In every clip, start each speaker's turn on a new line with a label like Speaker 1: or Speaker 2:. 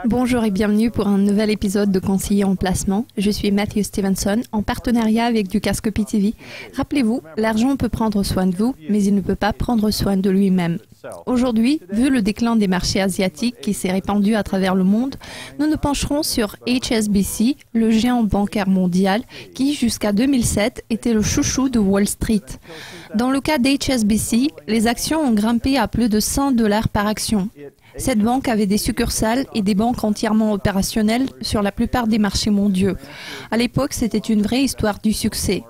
Speaker 1: Bonjour et bienvenue pour un nouvel épisode de Conseiller en placement. Je suis Matthew Stevenson en partenariat avec Dukascopy TV. Rappelez-vous, l'argent peut prendre soin de vous, mais il ne peut pas prendre soin de lui-même. Aujourd'hui, vu le déclin des marchés asiatiques qui s'est répandu à travers le monde, nous nous pencherons sur HSBC, le géant bancaire mondial qui, jusqu'à 2007, était le chouchou de Wall Street. Dans le cas d'HSBC, les actions ont grimpé à plus de $100 par action. Cette banque avait des succursales et des banques entièrement opérationnelles sur la plupart des marchés mondiaux. À l'époque, c'était une vraie histoire du succès.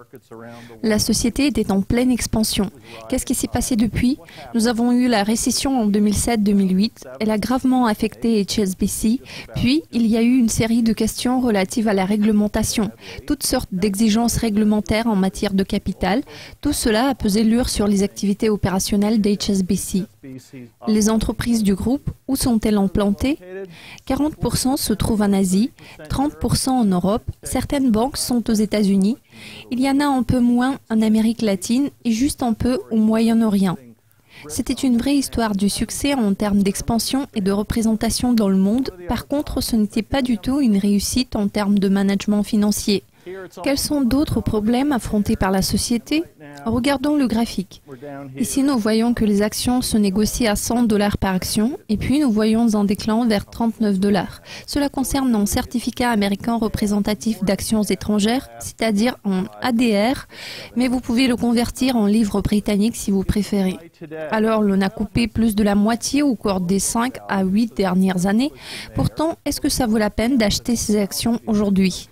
Speaker 1: La société était en pleine expansion. Qu'est-ce qui s'est passé depuis? Nous avons eu la récession en 2007-2008. Elle a gravement affecté HSBC. Puis, il y a eu une série de questions relatives à la réglementation. Toutes sortes d'exigences réglementaires en matière de capital. Tout cela a pesé lourd sur les activités opérationnelles d'HSBC. Les entreprises du groupe, où sont-elles implantées? 40% se trouvent en Asie, 30% en Europe, certaines banques sont aux États-Unis, il y en a un peu moins en Amérique latine et juste un peu au Moyen-Orient. C'était une vraie histoire du succès en termes d'expansion et de représentation dans le monde. Par contre, ce n'était pas du tout une réussite en termes de management financier. Quels sont d'autres problèmes affrontés par la société? Regardons le graphique. Ici, nous voyons que les actions se négocient à $100 par action et puis nous voyons un déclin vers $39. Cela concerne un certificat américain représentatif d'actions étrangères, c'est-à-dire en ADR, mais vous pouvez le convertir en livres britanniques si vous préférez. Alors, l'on a coupé plus de la moitié au cours des 5 à 8 dernières années. Pourtant, est-ce que ça vaut la peine d'acheter ces actions aujourd'hui?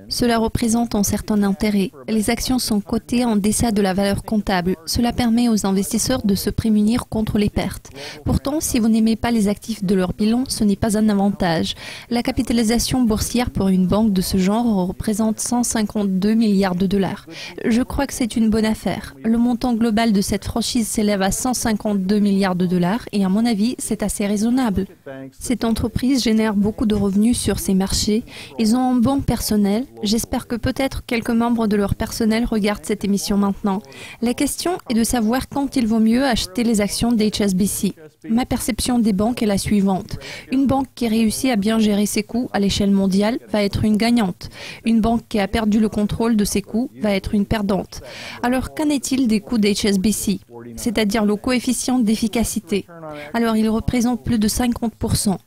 Speaker 1: Cela représente un certain intérêt. Les actions sont cotées en deçà de la valeur comptable. Cela permet aux investisseurs de se prémunir contre les pertes. Pourtant, si vous n'aimez pas les actifs de leur bilan, ce n'est pas un avantage. La capitalisation boursière pour une banque de ce genre représente $152 milliards. Je crois que c'est une bonne affaire. Le montant global de cette franchise s'élève à $152 milliards et à mon avis, c'est assez raisonnable. Cette entreprise génère beaucoup de revenus sur ces marchés. Ils ont un bon personnel. J'espère que peut-être quelques membres de leur personnel regardent cette émission maintenant. La question est de savoir quand il vaut mieux acheter les actions d'HSBC. Ma perception des banques est la suivante. Une banque qui réussit à bien gérer ses coûts à l'échelle mondiale va être une gagnante. Une banque qui a perdu le contrôle de ses coûts va être une perdante. Alors, qu'en est-il des coûts d'HSBC, c'est-à-dire le coefficient d'efficacité? Alors, il représente plus de 50%.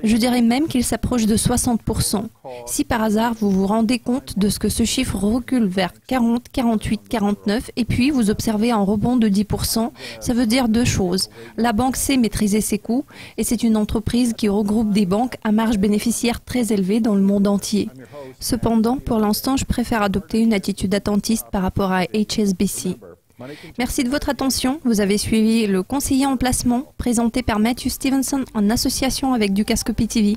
Speaker 1: Je dirais même qu'il s'approche de 60%. Si par hasard vous vous rendez compte de ce que ce chiffre recule vers 40, 48, 49 et puis vous observez un rebond de 10%, ça veut dire deux choses. La banque sait maîtriser ses coûts et c'est une entreprise qui regroupe des banques à marge bénéficiaire très élevée dans le monde entier. Cependant, pour l'instant, je préfère adopter une attitude attentiste par rapport à HSBC. Merci de votre attention. Vous avez suivi le conseiller en placement présenté par Matthew Stevenson en association avec Dukascopy TV.